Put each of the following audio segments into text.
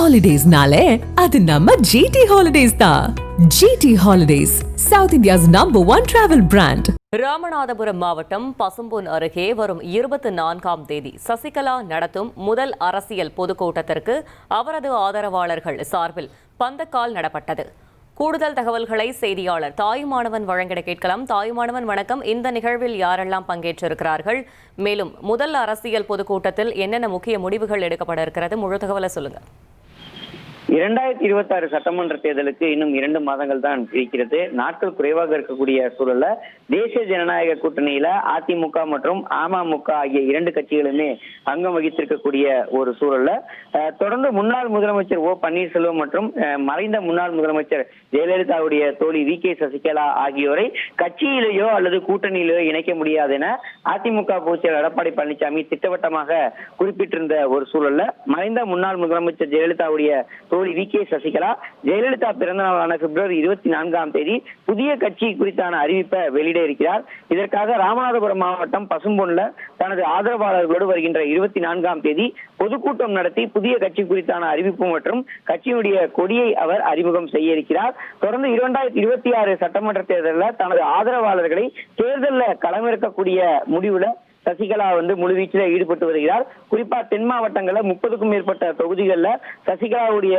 ஹாலிடேஸ்னாலே அது நம்ம ஜிடி ஹாலிடேஸ் தான். GT holidays, south India's #1 travel brand. Ramanathapuram மாவட்டம் பசும்பொன் அருகே வரும் 24ஆம் தேதி சசிகலா நடத்தும் முதல் அரசியல் பொதுக்கூட்டத்திற்கு அவரது ஆதரவாளர்கள் சார்பில் பந்தக்கால் நடப்பட்டது. கூடுதல் தகவல்களை செய்தியாளர் தாயுமானவன் வழங்கிட கேட்கலாம். தாயுமானவன், வணக்கம். இந்த நிகழ்வில் யாரெல்லாம் பங்கேற்றிருக்கிறார்கள்? மேலும் முதல் அரசியல் பொதுக்கூட்டத்தில் என்னென்ன முக்கிய முடிவுகள் எடுக்கப்பட இருக்கிறது? முழு தகவலை சொல்லுங்க. 2026 சட்டமன்ற தேர்தலுக்கு இன்னும் 2 மாதங்கள் தான் இருக்கிறது. நாட்கள் குறைவாக இருக்கக்கூடிய சூழல்ல தேசிய ஜனநாயக கூட்டணியில அதிமுக மற்றும் அமமுக ஆகிய 2 கட்சிகளுமே அங்கம் வகித்திருக்கக்கூடிய ஒரு சூழல்ல தொடர்ந்து முன்னாள் முதலமைச்சர் ஓ பன்னீர்செல்வம் மற்றும் மறைந்த முன்னாள் முதலமைச்சர் ஜெயலலிதாவுடைய தோழி வி.கே. சசிகலா ஆகியோரை கட்சியிலேயோ அல்லது கூட்டணியிலேயோ இணைக்க முடியாது என அதிமுக பொதுச் செயலர் எடப்பாடி பழனிசாமி திட்டவட்டமாக குறிப்பிட்டிருந்த ஒரு சூழல்ல மறைந்த முன்னாள் முதலமைச்சர் ஜெயலலிதாவுடைய தோழி வி.கே. சசிகலா ஜெயலலிதா பிறந்த நாளான பிப்ரவரி 24ஆம் தேதி புதிய கட்சி குறித்தான அறிவிப்பை வெளியிட இருக்கிறார். இதற்காக ராமநாதபுரம் மாவட்டம் பசும்பொன்ல தனது ஆதரவாளர்களோடு வருகின்ற 24ஆம் தேதி பொதுக்கூட்டம் நடத்தி புதிய கட்சி குறித்தான அறிவிப்பு மற்றும் கட்சியினுடைய கொடியை அவர் அறிமுகம் செய்ய இருக்கிறார். தொடர்ந்து 2026 சட்டமன்ற தேர்தலில் தனது ஆதரவாளர்களை தேர்தலில் களமிறக்கக்கூடிய முடிவுல சசிகலா முழுவீச்சில் ஈடுபட்டு வருகிறார். குறிப்பா தென் மாவட்டங்களில் 30க்கும் மேற்பட்ட தொகுதிகளில் சசிகலாவுடைய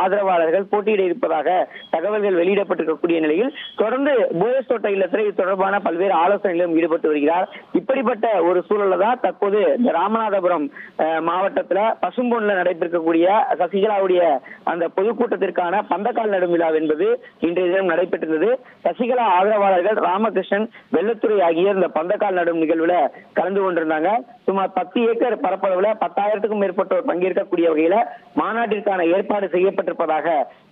ஆதரவாளர்கள் போட்டியிட இருப்பதாக தகவல்கள் வெளியிடப்பட்டிருக்கக்கூடிய நிலையில் தொடர்ந்து போயஸ் தோட்ட இல்லத்தில் இது தொடர்பான பல்வேறு ஆலோசனைகளிலும் ஈடுபட்டு வருகிறார். இப்படிப்பட்ட ஒரு சூழல்ல தான் தற்போது ராமநாதபுரம் மாவட்டத்துல பசும்பொன்ல நடைபெறக்கூடிய சசிகலாவுடைய அந்த பொதுக்கூட்டத்திற்கான பந்தக்கால் நடும் விழா என்பது இன்றைய தினம் நடைபெற்றது. சசிகலா ஆதரவாளர்கள் ராமகிருஷ்ணன், வெள்ளத்துறை ஆகியோர் இந்த பந்தக்கால் நடும் நிகழ்வுல கலந்து கொண்டிருந்தாங்க. சுமார் 10 ஏக்கர் பரப்பளவுல 10,000க்கும் மேற்பட்டோர் பங்கேற்கக்கூடிய வகையில மாநாட்டிற்கான ஏற்பாடு செய்யப்பட்டிருப்பதாக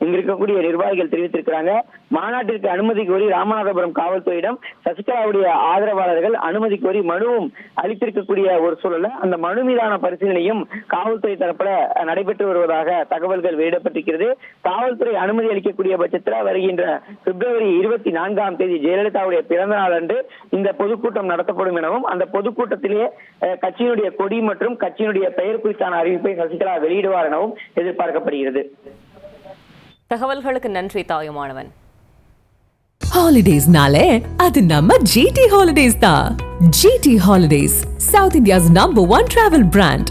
இங்க இருக்கக்கூடிய நிர்வாகிகள் தெரிவித்திருக்கிறாங்க. மாநாட்டிற்கு அனுமதி கோரி ராமநாதபுரம் காவல்துறையிடம் சசிகலாவுடைய ஆதரவாளர்கள் அனுமதி கோரி மனுவும் அளித்திருக்கக்கூடிய ஒரு சூழல்ல அந்த மனு மீதான பரிசீலனையும் காவல்துறை தரப்புல நடைபெற்று வருவதாக தகவல்கள் வெளியிடப்பட்டிருக்கிறது. காவல்துறை அனுமதி அளிக்கக்கூடிய பட்சத்தில் வருகின்ற பிப்ரவரி 24ஆம் தேதி ஜெயலலிதாவுடைய பிறந்த நாள் அன்று இந்த பொதுக்கூட்டம் நடத்தப்படும் எனவும் அந்த பொதுக்கூட்டத்திலே கட்சியினுடைய கொடி மற்றும் கட்சியினுடைய பெயர் குறித்தான அறிவிப்பை சசிகலா வெளியிடுவார் எனவும் எதிர்பார்க்கப்படுகிறது. தகவல்களுக்கு நன்றி தாயுமானவன். ஹாலிடேஸ்னாலே அது நம்ம ஜிடி ஹாலிடேஸ் தான். GT holidays, south India's #1 travel brand.